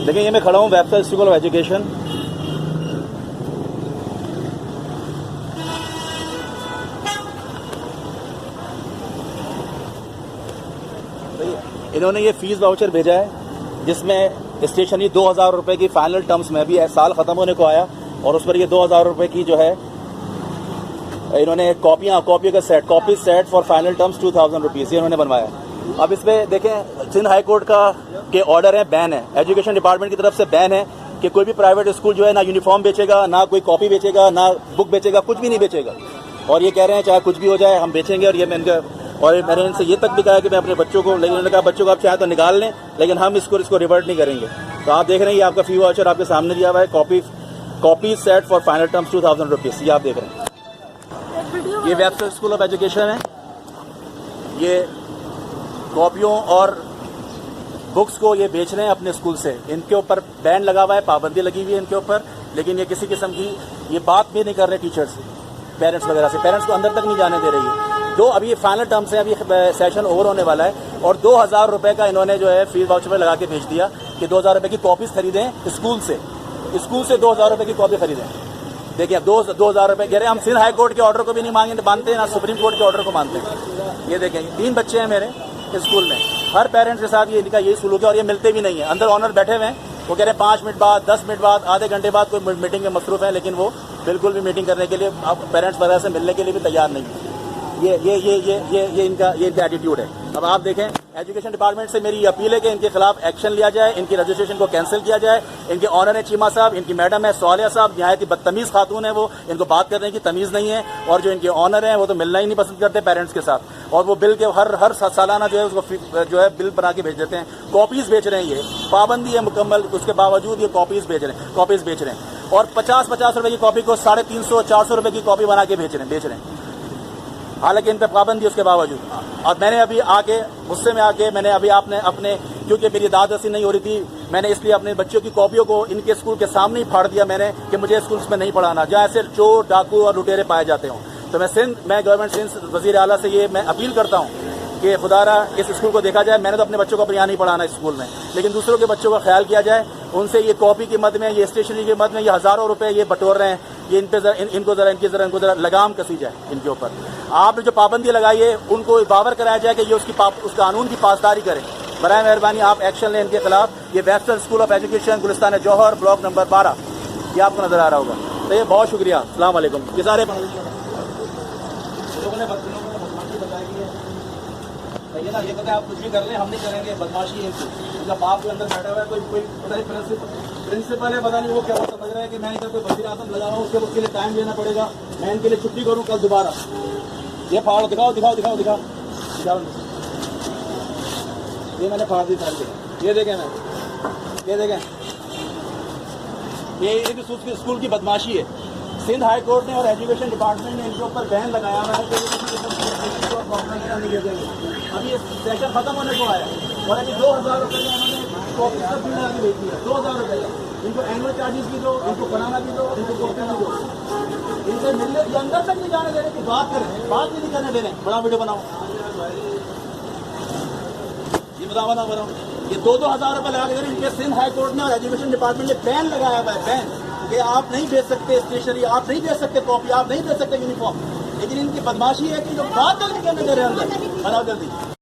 देखिए ये मैं खड़ा हूँ वेबसाइट स्कूल ऑफ एजुकेशन। इन्होंने ये फीस वाउचर भेजा है जिसमें स्टेशनरी 2000 रुपये की फाइनल टर्म्स में भी साल ख़त्म होने को आया और उस पर ये 2000 रुपये की जो है इन्होंने कॉपियों का set copy set for final terms 2000 rupees ये इन्होंने बनवाया। अब इसमें देखें सिंध हाई कोर्ट के ऑर्डर है, बैन है, एजुकेशन डिपार्टमेंट की तरफ से बैन है कि कोई भी प्राइवेट स्कूल जो है ना यूनिफॉर्म बेचेगा, ना कोई कॉपी बेचेगा, ना बुक बेचेगा, कुछ भी नहीं बेचेगा। और ये कह रहे हैं चाहे कुछ भी हो जाए हम बेचेंगे। और ये मैंने इनसे ये तक भी कहा कि मैं अपने बच्चों को, लेकिन उन्होंने कहा बच्चों को आप चाहे तो निकाल लें लेकिन हम इसको रिवर्ट नहीं करेंगे। तो आप देख रहे हैं ये आपका फी वाउचर आपके सामने दिया हुआ है, copy set for final terms 2000 rupees, ये आप देख रहे हैं। ये वेबसाइट स्कूल ऑफ एजुकेशन है। ये कॉपियों और बुक्स को ये बेच रहे हैं अपने स्कूल से। इनके ऊपर बैन लगा हुआ है, पाबंदी लगी हुई है इनके ऊपर, लेकिन ये किसी किस्म की ये बात भी नहीं कर रहे टीचर्स से, पेरेंट्स वगैरह से। पेरेंट्स को अंदर तक नहीं जाने दे रही है। अभी ये फाइनल टर्म्स है, अभी सेशन ओवर होने वाला है और 2000 रुपये का इन्होंने जो है फीस वाउचर में लगा के भेज दिया कि 2000 रुपये की कॉपीज खरीदें स्कूल से 2000 रुपये की कॉपी खरीदें। देखिए 2000 रुपये कह रहे हैं। हम सिंध हाई कोर्ट के ऑर्डर को भी नहीं मानते ना सुप्रीम कोर्ट के ऑर्डर को मानते हैं। ये देखें 3 बच्चे हैं मेरे स्कूल में, हर पेरेंट्स के साथ ये इनका यही सुलूक है और ये मिलते भी नहीं है। अंदर ऑनर बैठे हुए हैं, वो कह रहे हैं 5 मिनट बाद, 10 मिनट बाद, आधे घंटे बाद कोई मीटिंग में मसरूफ है, लेकिन वो बिल्कुल भी मीटिंग करने के लिए, आप पेरेंट्स वगैरह से मिलने के लिए भी तैयार नहीं है। ये इनका एटीट्यूड है। अब आप देखें एजुकेशन डिपार्टमेंट से मेरी अपील है कि इनके खिलाफ एक्शन लिया जाए, इनकी रजिस्ट्रेशन को कैंसिल किया जाए। इनके ऑनर है चीमा साहब, इनकी मैडम है सोहालिया साहब, नहायत ही बदतमीज खातून है, वो इनको बात करने की तमीज़ नहीं है। और जो इनके ऑनर हैं वो तो मिलना ही नहीं पसंद करते पेरेंट्स के साथ, और वो बिल के हर सालाना जो है उसको जो है बिल बना के भेज देते हैं। कॉपीज़ बेच रहे हैं, ये पाबंदी है मुकम्मल, उसके बावजूद ये कॉपीज़ बेच रहे हैं और 50-50 रुपये की कॉपी को 350-400 रुपये की कॉपी बना के बेच रहे हैं, हालांकि इन पर पाबंदी है उसके बावजूद। और मैंने अभी आके गुस्से में आके मैंने अभी अपने क्योंकि मेरी दादरसी नहीं हो रही थी, मैंने इसलिए अपने बच्चों की कॉपियों को इनके स्कूल के सामने ही फाड़ दिया मैंने कि मुझे स्कूल्स में नहीं पढ़ाना जहाँ ऐसे चोर, डाकू और लुटेरे पाए जाते हों। तो मैं गवर्नमेंट सिंध वज़ीर आला से ये मैं अपील करता हूँ कि खुदारा इस स्कूल को देखा जाए। मैंने तो अपने बच्चों को अपने यहाँ नहीं पढ़ाना इस स्कूल में, लेकिन दूसरों के बच्चों का ख्याल किया जाए। उनसे ये कॉपी की मद में, ये स्टेशनरी की मद में ये हज़ारों रुपए ये बटोर रहे हैं, ये इनको ज़रा लगाम कसी जाए इनके ऊपर। आपने जो पाबंदी लगाई है उनको बावर कराया जाए कि ये उस कानून की पासदारी करें। बराए मेहरबानी आप एक्शन लें इनके खिलाफ। ये website school of education Gulistan Jauhar block number 12 ये आपको नजर आ रहा होगा। तो ये बहुत शुक्रिया, अस्सलाम वालेकुम। ये सारे लोगों ने बदमाशी बताई है, ये ना, ये कहते हैं आप कुछ भी कर लें हम नहीं करेंगे, बदमाशी है इनकी। जब बाप के अंदर बैठा हुआ है कोई पता नहीं प्रिंसिपल है, पता नहीं वो क्या समझ रहा है कि मैं इधर कोई वज़ीर आज़म लगा रहा हूँ, उसके लिए टाइम लेना पड़ेगा, मैं इनके लिए छुट्टी करूँ कल दोबारा। ये फाड़ दिखाओ, ये मैंने फाड़ दी सारी। ये देखें ये स्कूल की बदमाशी है। सिंध हाई कोर्ट ने और एजुकेशन डिपार्टमेंट ने इनके ऊपर बैन लगाया हुआ है कि नहीं दे देंगे। अभी ये सेशन खत्म होने को आया और अभी 2000 रुपये का उन्होंने कॉपी सब भी लगा के भेज दिया। 2000 रुपये का इनको एनुअल चार्जेस भी दो, इनको बनाना भी दो, इनको कॉपी भी दो। इनसे मिलने ये अंदर तक नहीं जाने दे रहे कि बात भी नहीं करने दे रहे। बड़ा वीडियो बनाओ, ये बनाओ। ये 2-2 हज़ार रुपये लगा के इनके सिंध हाई कोर्ट ने और एजुकेशन डिपार्टमेंट ने बैन लगाया हुआ है, बैन कि आप नहीं भेज सकते स्टेशनरी, आप नहीं भेज सकते कॉपी, आप नहीं भेज सकते यूनिफॉर्म। लेकिन इनकी बदमाशी है कि जो बात तक नहीं करने दे रहे अंदर। बनाओ जल्दी।